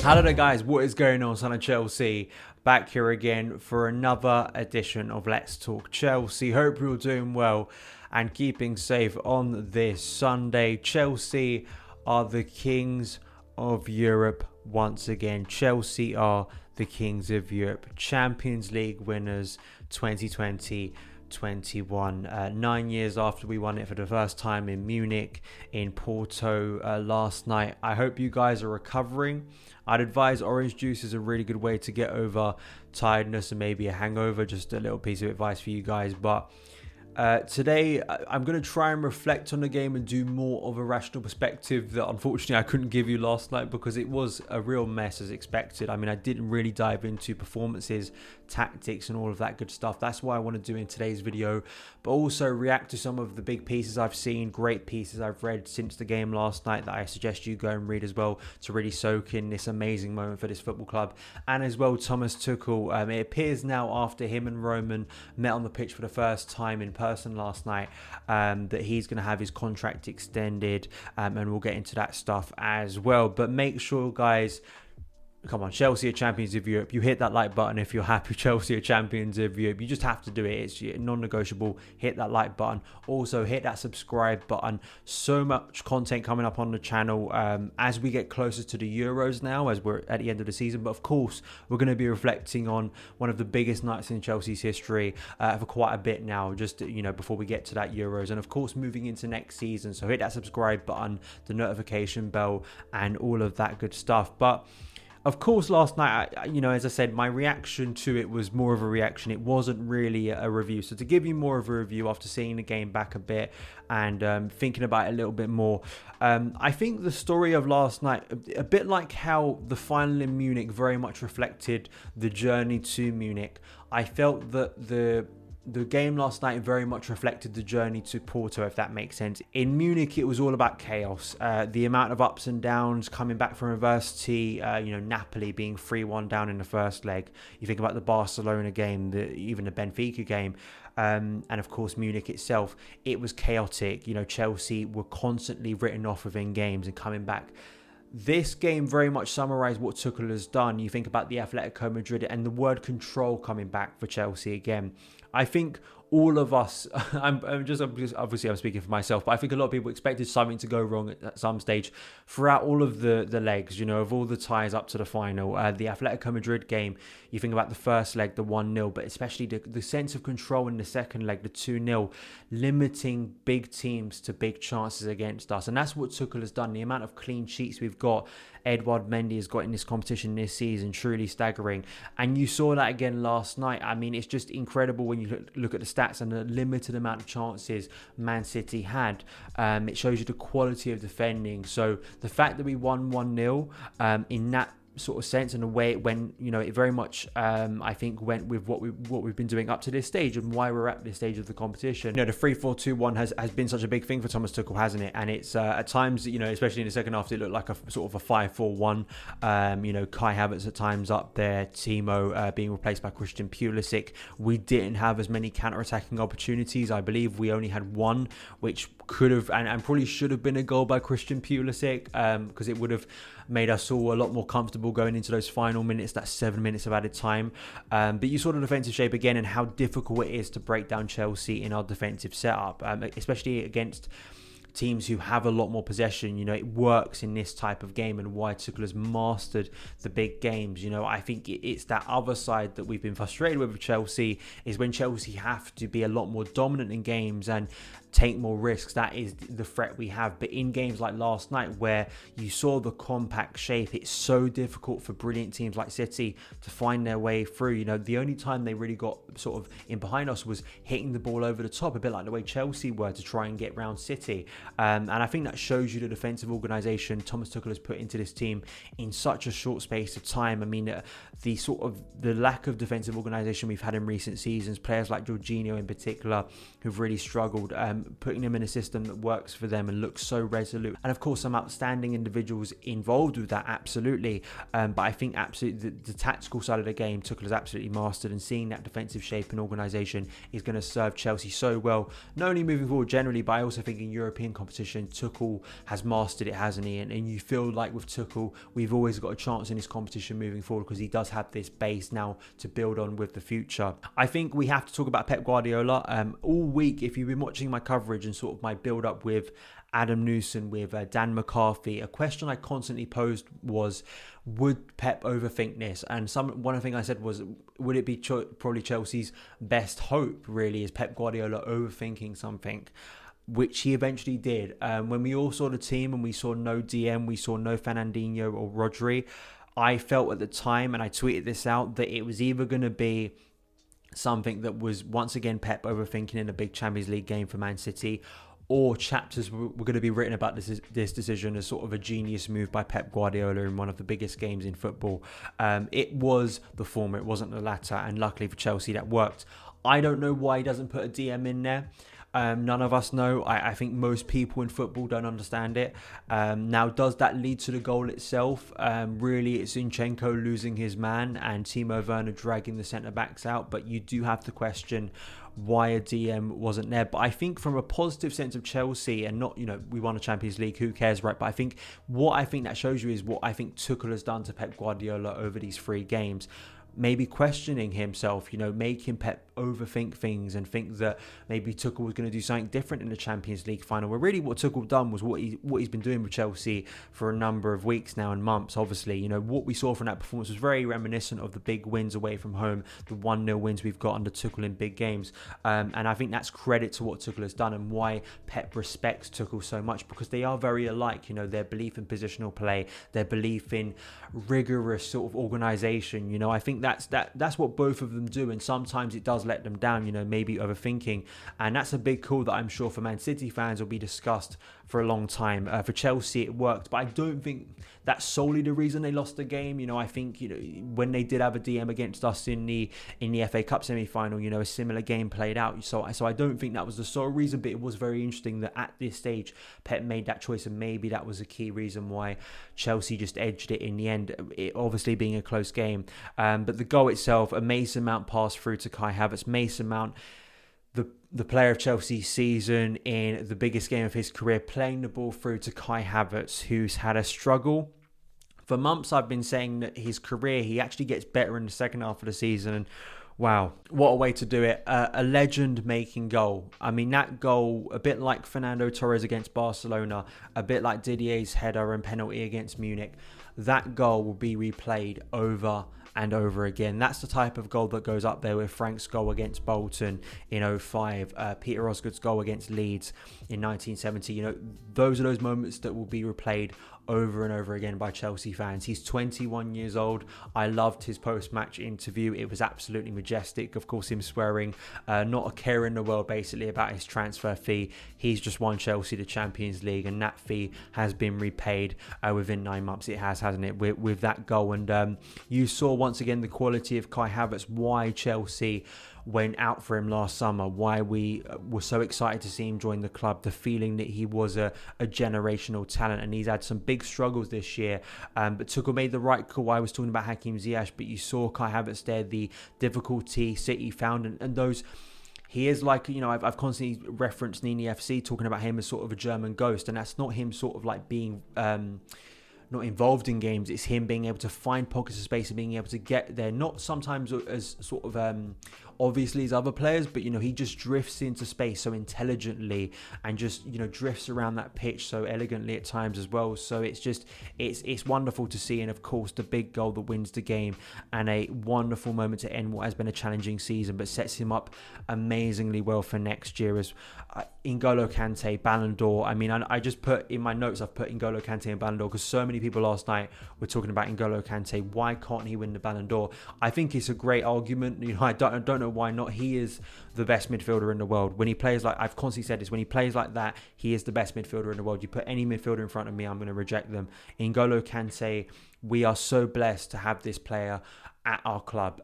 Hello there guys, what is going on? Son of Chelsea back here again for another edition of Let's Talk Chelsea. Hope you're doing well and keeping safe on this Sunday. Chelsea are the kings of Europe once again. Chelsea are the kings of Europe. Champions League winners 2020-21. 9 years after we won it for the first time in Munich, in Porto last night. I hope you guys are recovering. I'd advise orange juice is a really good way to get over tiredness and maybe a hangover. Just a little piece of advice for you guys. But today I'm going to try and reflect on the game and do more of a rational perspective that unfortunately I couldn't give you last night because it was a real mess as expected. I mean, I didn't really dive into performances, tactics and all of that good stuff. That's why I want to do in today's video, but also react to some of the big pieces I've seen, great pieces I've read since the game last night that I suggest you go and read as well to really soak in this amazing moment for this football club. And as well, Thomas Tuchel, it appears now after him and Roman met on the pitch for the first time in person last night that he's going to have his contract extended, and we'll get into that stuff as well. But make sure guys, come on, Chelsea are champions of Europe. You hit that like button if you're happy Chelsea are champions of Europe. You just have to do it. It's non-negotiable. Hit that like button. Also hit that subscribe button. So much content coming up on the channel as we get closer to the Euros now, as we're at the end of the season. But of course, we're going to be reflecting on one of the biggest nights in Chelsea's history for quite a bit now, just before we get to that Euros. And of course, moving into next season. So hit that subscribe button, the notification bell, and all of that good stuff. But of course, last night, as I said, my reaction to it was more of a reaction. It wasn't really a review. So to give you more of a review after seeing the game back a bit and thinking about it a little bit more, I think the story of last night, a bit like how the final in Munich very much reflected the journey to Munich. I felt that the game last night very much reflected the journey to Porto, if that makes sense. In Munich, it was all about chaos. The amount of ups and downs coming back from adversity, Napoli being 3-1 down in the first leg. You think about the Barcelona game, even the Benfica game. And of course, Munich itself, it was chaotic. Chelsea were constantly written off within games and coming back. This game very much summarised what Tuchel has done. You think about the Atletico Madrid and the word control coming back for Chelsea again. I think all of us, obviously I'm speaking for myself, but I think a lot of people expected something to go wrong at some stage throughout all of the legs, of all the ties up to the final. The Atletico Madrid game, you think about the first leg, the 1-0, but especially the sense of control in the second leg, the 2-0, limiting big teams to big chances against us. And that's what Tuchel has done. The amount of clean sheets we've got, Edouard Mendy has got in this competition this season, truly staggering. And you saw that again last night. I mean, it's just incredible when you look at the stats and the limited amount of chances Man City had. It shows you the quality of defending. So the fact that we won 1-0 in that sort of sense and the way it went, it very much I think went with what we've been doing up to this stage and why we're at this stage of the competition. The 3-4-2-1 has been such a big thing for Thomas Tuchel, hasn't it? And it's at times, especially in the second half, it looked like a sort of a 5-4-1. Kai Havertz at times up there, Timo being replaced by Christian Pulisic. We didn't have as many counter-attacking opportunities. I believe we only had one, which could have and probably should have been a goal by Christian Pulisic, because it would have made us all a lot more comfortable going into those final minutes, that 7 minutes of added time. But you saw the defensive shape again and how difficult it is to break down Chelsea in our defensive setup, especially against teams who have a lot more possession. It works in this type of game, and why Tuchel has mastered the big games. I think it's that other side that we've been frustrated with Chelsea, is when Chelsea have to be a lot more dominant in games and take more risks. That is the threat we have. But in games like last night, where you saw the compact shape, it's so difficult for brilliant teams like City to find their way through. The only time they really got sort of in behind us was hitting the ball over the top, a bit like the way Chelsea were to try and get round City. And I think that shows you the defensive organisation Thomas Tuchel has put into this team in such a short space of time. I mean, the lack of defensive organisation we've had in recent seasons, players like Jorginho in particular, who've really struggled, putting them in a system that works for them and looks so resolute. And of course, some outstanding individuals involved with that, absolutely. But I think absolutely the tactical side of the game, Tuchel has absolutely mastered, and seeing that defensive shape and organisation is going to serve Chelsea so well, not only moving forward generally, but I also think in European competition. Tuchel has mastered it, hasn't he? And you feel like with Tuchel, we've always got a chance in this competition moving forward because he does have this base now to build on with the future. I think we have to talk about Pep Guardiola. All week, if you've been watching my coverage and sort of my build up with Adam Newson, with Dan McCarthy, a question I constantly posed was, would Pep overthink this? And one of the things I said was, would it be probably Chelsea's best hope, really, is Pep Guardiola overthinking something? Which he eventually did. When we all saw the team and we saw no DM, we saw no Fernandinho or Rodri, I felt at the time, and I tweeted this out, that it was either going to be something that was once again Pep overthinking in a big Champions League game for Man City, or chapters were going to be written about this decision as sort of a genius move by Pep Guardiola in one of the biggest games in football. It was the former, it wasn't the latter, and luckily for Chelsea that worked. I don't know why he doesn't put a DM in there. None of us know. I think most people in football don't understand it. Now, does that lead to the goal itself? Really, it's Zinchenko losing his man and Timo Werner dragging the centre-backs out. But you do have to question why a DM wasn't there. But I think from a positive sense of Chelsea, and not, we won a Champions League, who cares, right? But I think that shows you is what I think Tuchel has done to Pep Guardiola over these 3 games. Maybe questioning himself, making Pep overthink things and think that maybe Tuchel was going to do something different in the Champions League final. Well, really what Tuchel done was what he's been doing with Chelsea for a number of weeks now and months. Obviously, what we saw from that performance was very reminiscent of the big wins away from home, the 1-0 wins we've got under Tuchel in big games. And I think that's credit to what Tuchel has done and why Pep respects Tuchel so much, because they are very alike. Their belief in positional play, their belief in rigorous sort of organisation. I think that's what both of them do, and sometimes it does let them down, maybe overthinking, and that's a big call that I'm sure for Man City fans will be discussed for a long time. For Chelsea it worked, but I don't think that's solely the reason they lost the game. I think when they did have a DM against us in the FA Cup semi-final, a similar game played out, so I don't think that was the sole reason, but it was very interesting that at this stage Pep made that choice, and maybe that was a key reason why Chelsea just edged it in the end, it obviously being a close game. But the goal itself, a Mason Mount pass through to Kai Havertz. Mason Mount, the player of Chelsea's season in the biggest game of his career, playing the ball through to Kai Havertz, who's had a struggle. For months I've been saying that his career, he actually gets better in the second half of the season, and wow, what a way to do it. A legend-making goal. I mean, that goal, a bit like Fernando Torres against Barcelona, a bit like Didier's header and penalty against Munich, that goal will be replayed over and over again. That's the type of goal that goes up there with Frank's goal against Bolton in 2005, Peter Osgood's goal against Leeds in 1970. Those are those moments that will be replayed over and over again by Chelsea fans. He's 21 years old. I loved his post-match interview. It was absolutely majestic. Of course, him swearing not a care in the world basically about his transfer fee. He's just won Chelsea the Champions League, and that fee has been repaid within 9 months. It has, hasn't it, with that goal. And you saw once again the quality of Kai Havertz, why Chelsea went out for him last summer, why we were so excited to see him join the club, the feeling that he was a generational talent, and he's had some big struggles this year, but Tuchel made the right call. I was talking about Hakim Ziyech, but you saw Kai Havertz there, the difficulty City found, and those, he is like, I've constantly referenced Nini FC, talking about him as sort of a German ghost, and that's not him sort of like being not involved in games. It's him being able to find pockets of space and being able to get there, not sometimes as sort of obviously as other players, but he just drifts into space so intelligently and just drifts around that pitch so elegantly at times as well. So it's wonderful to see, and of course the big goal that wins the game, and a wonderful moment to end what has been a challenging season, but sets him up amazingly well for next year as N'Golo Kante, Ballon d'Or. I mean, I just put in my notes, I've put N'Golo Kante and Ballon d'Or because so many people last night were talking about N'Golo Kante. Why can't he win the Ballon d'Or? I think it's a great argument. I don't know why not. He is the best midfielder in the world. When he plays like, I've constantly said this, when he plays like that, he is the best midfielder in the world. You put any midfielder in front of me, I'm going to reject them. N'Golo Kante, we are so blessed to have this player at our club.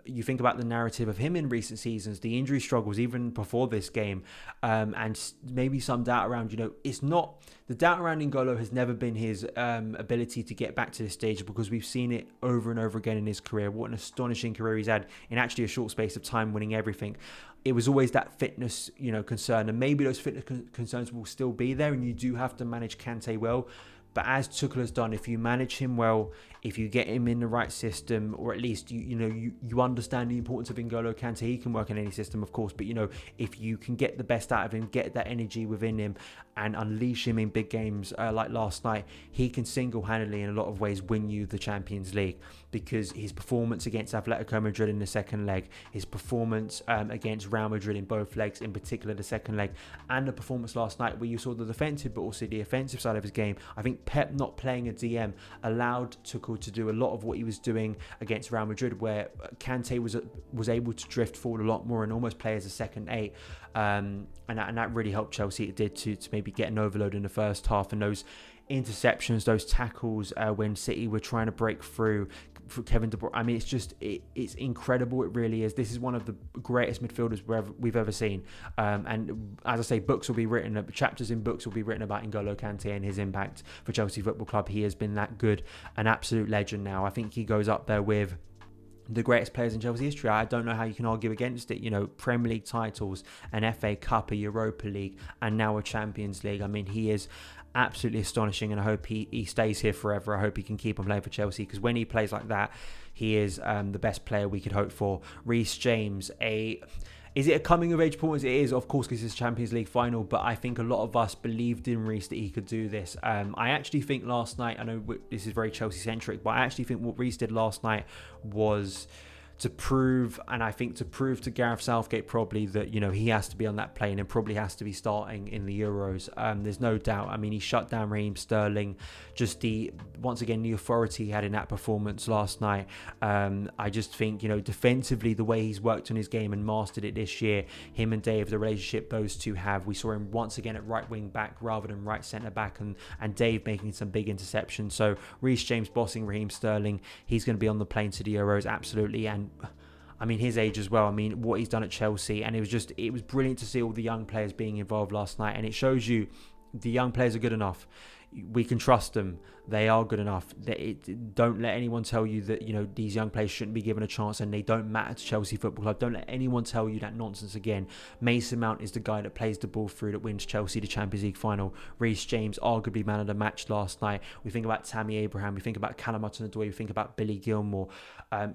You think about the narrative of him in recent seasons, the injury struggles even before this game, and maybe some doubt around, it's not, the doubt around N'Golo has never been his ability to get back to this stage, because we've seen it over and over again in his career. What an astonishing career he's had in actually a short space of time, winning everything. It was always that fitness, concern, and maybe those fitness concerns will still be there, and you do have to manage Kante well. But as Tuchel has done, if you manage him well, if you get him in the right system, or at least you understand the importance of N'Golo Kante, he can work in any system, of course. But if you can get the best out of him, get that energy within him, and unleash him in big games like last night, he can single-handedly, in a lot of ways, win you the Champions League. Because his performance against Atletico Madrid in the second leg, his performance against Real Madrid in both legs, in particular the second leg, and the performance last night where you saw the defensive but also the offensive side of his game. I think Pep not playing a DM allowed Tuchel to do a lot of what he was doing against Real Madrid, where Kante was able to drift forward a lot more and almost play as a second eight, and that really helped Chelsea. It did to maybe get an overload in the first half, and those interceptions, those tackles when City were trying to break through for Kevin De Bruyne. I mean, it's incredible. It really is. This is one of the greatest midfielders we've ever seen. And as I say, chapters in books will be written about N'Golo Kante and his impact for Chelsea Football Club. He has been that good, an absolute legend now. I think he goes up there with the greatest players in Chelsea history. I don't know how you can argue against it. Premier League titles, an FA Cup, a Europa League, and now a Champions League. I mean, he is absolutely astonishing, and I hope he stays here forever. I hope he can keep on playing for Chelsea, because when he plays like that, he is the best player we could hope for. Reece James, is it a coming of age performance? It is, of course, because it's a Champions League final, but I think a lot of us believed in Reece that he could do this. I actually think last night, I know this is very Chelsea centric, but I actually think what Reece did last night was to prove to Gareth Southgate probably that he has to be on that plane and probably has to be starting in the Euros. There's no doubt. I mean, he shut down Raheem Sterling. Just the authority he had in that performance last night. I just think defensively, the way he's worked on his game and mastered it this year, him and Dave, the relationship those two have. We saw him once again at right wing back rather than right centre back, and Dave making some big interceptions. So Reece James bossing Raheem Sterling. He's going to be on the plane to the Euros, absolutely. And I mean, his age as well. I mean, what he's done at Chelsea, and it was brilliant to see all the young players being involved last night. And it shows you the young players are good enough. We can trust them. They are good enough. Don't let anyone tell you that these young players shouldn't be given a chance and they don't matter to Chelsea Football Club. Don't let anyone tell you that nonsense again. Mason Mount is the guy that plays the ball through, that wins Chelsea the Champions League final. Reece James, arguably man of the match last night. We think about Tammy Abraham. We think about Callum Hudson-Odoi. We think about Billy Gilmore.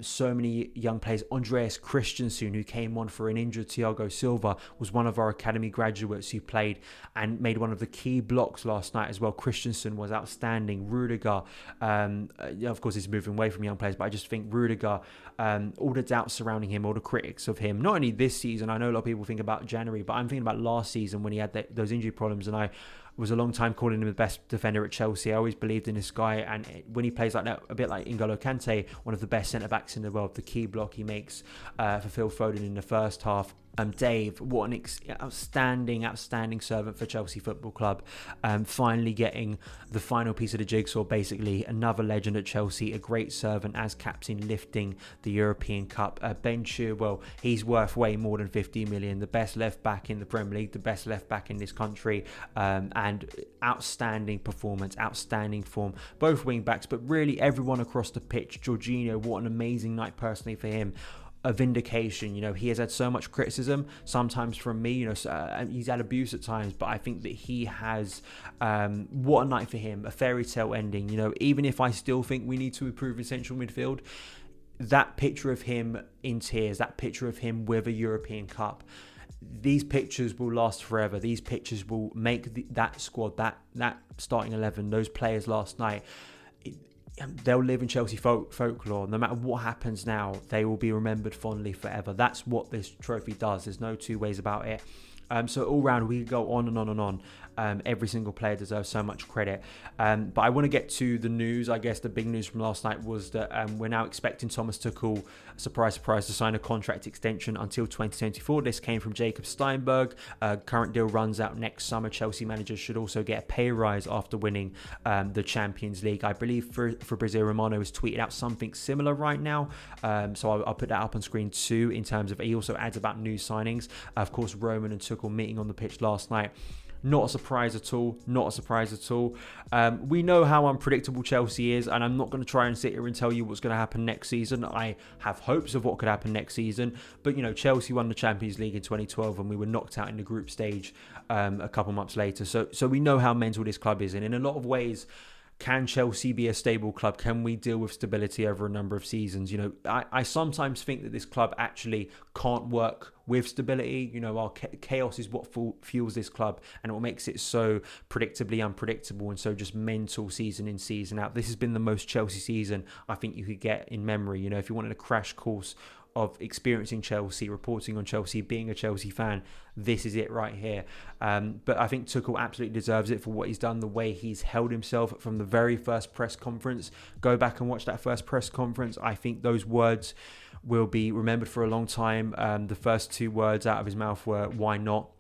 So many young players. Andreas Christensen, who came on for an injured Thiago Silva, was one of our academy graduates who played and made one of the key blocks last night as well. Christensen was outstanding. Rudiger, of course, he's moving away from young players, but I just think Rudiger, all the doubts surrounding him, all the critics of him, not only this season, I know a lot of people think about January, but I'm thinking about last season when he had those injury problems, and I was a long time calling him the best defender at Chelsea. I always believed in this guy, and when he plays like that, a bit like N'Golo Kante, one of the best centre-backs in the world, the key block he makes for Phil Foden in the first half. Dave, what an outstanding servant for Chelsea Football Club. Finally getting the final piece of the jigsaw, basically. Another legend at Chelsea, a great servant as captain, lifting the European Cup. Ben Chilwell, he's worth way more than 50 million. The best left back in the Premier League, the best left back in this country. And outstanding performance, outstanding form. Both wing backs, but really everyone across the pitch. Jorginho, what an amazing night personally for him. A vindication. He has had so much criticism, sometimes from me, he's had abuse at times, but I think that he has, what a night for him, a fairy tale ending. Even if I still think we need to improve in central midfield, that picture of him in tears, that picture of him with a European Cup, these pictures will last forever. These pictures will make that squad, that starting 11, those players last night, they'll live in Chelsea folklore. No matter what happens now, they will be remembered fondly forever. That's what this trophy does. There's no two ways about it. So all round, we could go on and on and on. Every single player deserves so much credit. But I want to get to the news. I guess the big news from last night was that we're now expecting Thomas Tuchel, surprise, surprise, to sign a contract extension until 2024. This came from Jacob Steinberg. Current deal runs out next summer. Chelsea managers should also get a pay rise after winning the Champions League. I believe Fabrizio Romano has tweeted out something similar right now. So I'll put that up on screen too, in terms of, he also adds about new signings. Of course, Roman and Tuchel meeting on the pitch last night. Not a surprise at all. Not a surprise at all. We know how unpredictable Chelsea is, and I'm not going to try and sit here and tell you what's going to happen next season. I have hopes of what could happen next season, but Chelsea won the Champions League in 2012, and we were knocked out in the group stage a couple months later. So we know how mental this club is, and in a lot of ways, can Chelsea be a stable club? Can we deal with stability over a number of seasons? I sometimes think that this club actually can't work with stability. Our chaos is what fuels this club, and what makes it so predictably unpredictable and so just mental season in, season out. This has been the most Chelsea season I think you could get in memory. If you wanted a crash course of experiencing Chelsea, reporting on Chelsea, being a Chelsea fan, this is it right here. But I think Tuchel absolutely deserves it for what he's done, the way he's held himself from the very first press conference. Go back and watch that first press conference. I think those words will be remembered for a long time. The first two words out of his mouth were, why not?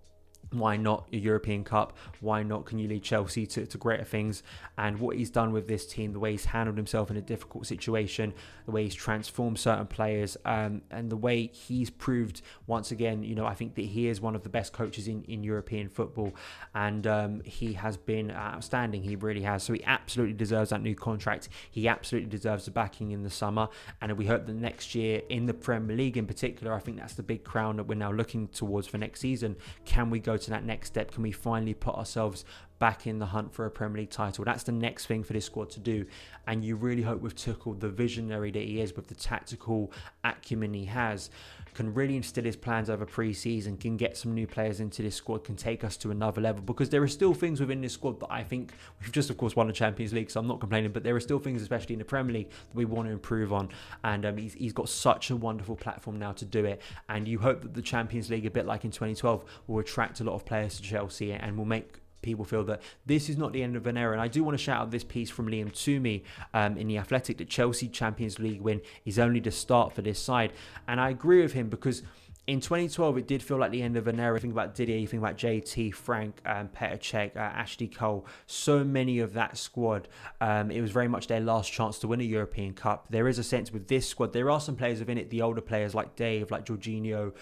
Why not a European Cup? Why not can you lead Chelsea to greater things? And what he's done with this team, the way he's handled himself in a difficult situation, the way he's transformed certain players, and the way he's proved once again, I think that he is one of the best coaches in European football, and he has been outstanding. He really has. So he absolutely deserves that new contract. He absolutely deserves the backing in the summer, and we hope that next year in the Premier League in particular, I think that's the big crown that we're now looking towards for next season. Can we go to that next step? Can we finally put ourselves back in the hunt for a Premier League title? That's the next thing for this squad to do, and you really hope with Tuchel, the visionary that he is, with the tactical acumen he has, can really instill his plans over pre-season, can get some new players into this squad, can take us to another level, because there are still things within this squad that I think we've just of course won the Champions League, so I'm not complaining, but there are still things, especially in the Premier League, that we want to improve on, and he's got such a wonderful platform now to do it, and you hope that the Champions League, a bit like in 2012, will attract a lot of players to Chelsea and will make people feel that this is not the end of an era. And I do want to shout out this piece from Liam Toomey in The Athletic, that Chelsea Champions League win is only the start for this side. And I agree with him, because in 2012, it did feel like the end of an era. You think about Didier, you think about JT, Frank, Petr Cech, Ashley Cole, so many of that squad. It was very much their last chance to win a European Cup. There is a sense with this squad, there are some players within it, the older players like Dave, like Jorginho,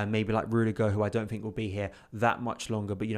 maybe like Rudiger, who I don't think will be here that much longer, but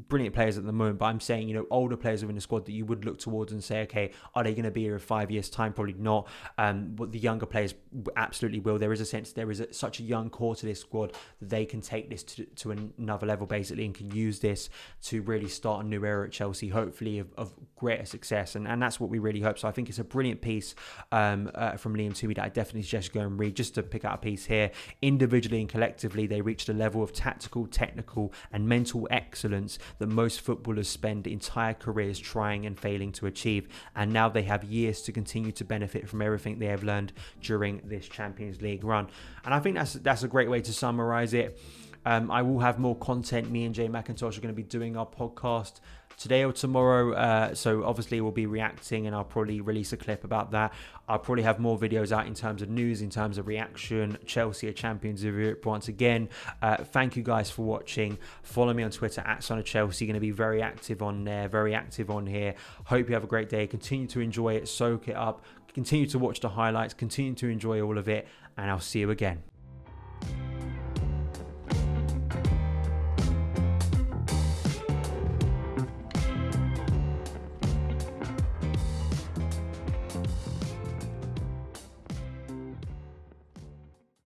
brilliant players at the moment. But I'm saying, older players within the squad that you would look towards and say, okay, are they going to be here in 5 years' time? Probably not. But the younger players absolutely will. There is a sense, there is such a young core to this squad that they can take this to another level basically, and can use this to really start a new era at Chelsea, hopefully of greater success, and that's what we really hope. So I think it's a brilliant piece from Liam Toomey that I definitely suggest you go and read. Just to pick out a piece here, individually and collectively they reached a level of tactical, technical and mental excellence that most footballers spend entire careers trying and failing to achieve, and now they have years to continue to benefit from everything they have learned during this Champions League run. And I think that's a great way to summarize it. I will have more content. Me and Jay McIntosh are going to be doing our podcast today or tomorrow, so obviously we'll be reacting, and I'll probably release a clip about that. I'll probably have more videos out in terms of news, in terms of reaction. Chelsea are champions of Europe once again. Thank you guys for watching. Follow me on Twitter at SonOfChelsea. Going to be very active on there, very active on here. Hope you have a great day. Continue to enjoy it, soak it up, continue to watch the highlights, continue to enjoy all of it, and I'll see you again.